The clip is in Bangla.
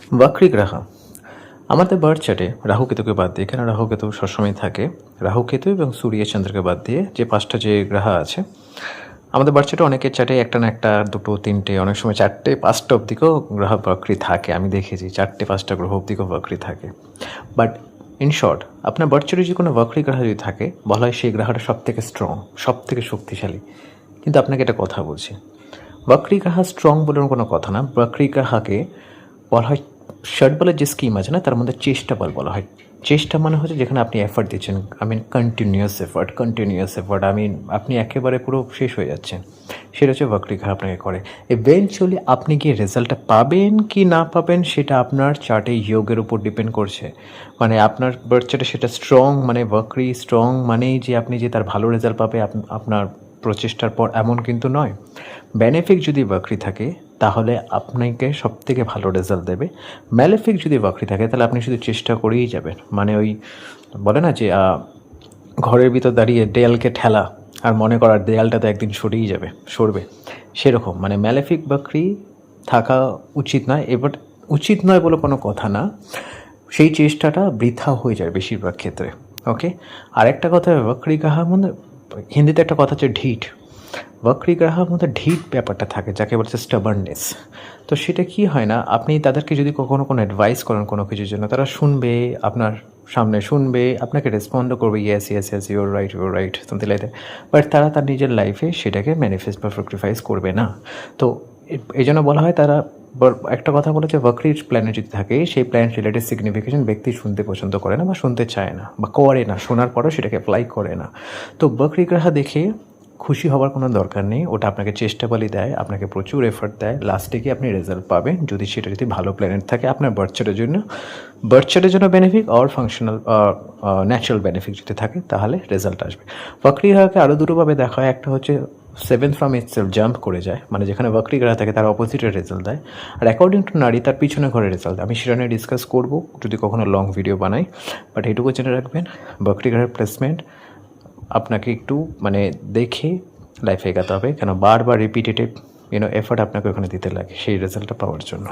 বক্রী গ্রহ আমাদের বার্থ চার্টে রাহু কেতুকে বাদ দিয়ে, কেন রাহু কেতু সবসময় থাকে, রাহু কেতু এবং সূর্য চন্দ্রকে বাদ দিয়ে যে পাঁচটা যে গ্রহ আছে আমাদের বার্থ চার্টে অনেকের চার্টে একটা না একটা, দুটো, তিনটে, অনেক সময় চারটে, পাঁচটা অবধিকেও গ্রহ বক্রী থাকে। আমি দেখেছি চারটে পাঁচটা গ্রহ অবধিকেও বক্রী থাকে। বাট ইন শর্ট, আপনার বার্থ চার্টে যে কোনো বক্রী গ্রহ যদি থাকে, বলা হয় সেই গ্রহটা সব থেকে স্ট্রং, সব থেকে শক্তিশালী। কিন্তু আপনাকে একটা কথা বলছি, বক্রী গ্রহ স্ট্রং বলে কোনো কথা না। বক্রী গ্রহকে বলা হয় ষট বলের যে স্কিম আছে না, তার মধ্যে চেষ্টা বল বলা হয়। চেষ্টা মানে হচ্ছে যেখানে আপনি এফার্ট দিচ্ছেন, কন্টিনিউয়াস এফার্ট, আপনি একেবারে পুরো শেষ হয়ে যাচ্ছেন, সেটা হচ্ছে বক্রী গ্রহ আপনাকে করে। ইভেনচুয়ালি আপনি কি রেজাল্টটা পাবেন কি না পাবেন সেটা আপনার চার্টে যোগের উপর ডিপেন্ড করছে। মানে আপনার বার্থ চার্টে সেটা স্ট্রং, মানে বক্রী স্ট্রং মানেই যে আপনি যে তার ভালো রেজাল্ট পাবে আপনার প্রচেষ্টার পর, এমন কিন্তু নয়। বেনিফিক যদি বক্রী থাকে তাহলে আপনাকে সবথেকে ভালো রেজাল্ট দেবে। ম্যালেফিক যদি বক্রী থাকে তাহলে আপনি শুধু চেষ্টা করেই যাবেন, মানে ওই বলে না যে ঘরের ভিতর দাঁড়িয়ে দেয়ালকে ঠেলা আর মনে করার দেয়ালটা তো একদিন সরবে, সেরকম। মানে ম্যালেফিক বক্রী থাকা উচিত নয়। এবার উচিত নয় বলে কোনো কথা না, সেই চেষ্টাটা বৃথা হয়ে যায় বেশিরভাগ ক্ষেত্রে। ওকে, আরেকটা কথা, বক্রী গ্রহের মধ্যে হিন্দিতে একটা কথা হচ্ছে ঢিঠ। বক্রী গ্রহের মধ্যে ঢিঠ ব্যাপারটা থাকে, যাকে বলছে স্টাবার্ননেস। তো সেটা কি হয় না, আপনি তাদেরকে যদি কখনো কোনো অ্যাডভাইস করেন কোনো কিছুর জন্য, তারা শুনবে, আপনার সামনে শুনবে, আপনাকে রেসপন্ডও করবে, yes your right something like that. But তারা তার নিজের লাইফে সেটাকে ম্যানিফেস্ট বা ফ্রুক্টিফাইজ করবে না। তো এই জন্য বলা হয়, তারা একটা কথা বলেছে, বক্রীর প্ল্যানে যদি থাকে, সেই প্ল্যান রিলেটেড সিগনিফিকেশন ব্যক্তি শুনতে পছন্দ করে না বা শুনতে চায় না বা করে না, শোনার পরেও সেটাকে অ্যাপ্লাই করে না। তো বক্রী গ্রহ দেখে খুশি হওয়ার কোনো দরকার নেই। ওটা আপনাকে চেষ্টা বলি দেয়, আপনাকে প্রচুর এফর্ট দেয়, লাস্টে গিয়ে আপনি রেজাল্ট পাবেন যদি সেটা যদি ভালো প্ল্যানেট থাকে আপনার বার্থ চার্টের জন্য বেনিফিক আর ফাংশনাল ন্যাচারাল বেনিফিক যদি থাকে তাহলে রেজাল্ট আসবে। বক্রী গ্রহকে আরও দুটোভাবে দেখা হয়। একটা হচ্ছে সেভেন্থ ফ্রম ইটসেলফ জাম্প করে যায়, মানে যেখানে বক্রী গ্রহ থাকে তার অপোজিটের রেজাল্ট দেয়। আর অ্যাকর্ডিং টু নারী তার পিছনে ঘরে রেজাল্ট দেয়। আমি সেটা নিয়ে ডিসকাস করবো যদি কখনো লং ভিডিও বানাই। বাট এইটুকু জেনে রাখবেন, বক্রী গ্রহের প্লেসমেন্ট আপনাকে একটু দেখে লাইফে এগাতে হবে, কেন বারবার রিপিটেটিভ এফোর্ট আপনাকে ওখানে দিতে লাগে সেই রেজাল্টটা পাওয়ার জন্য।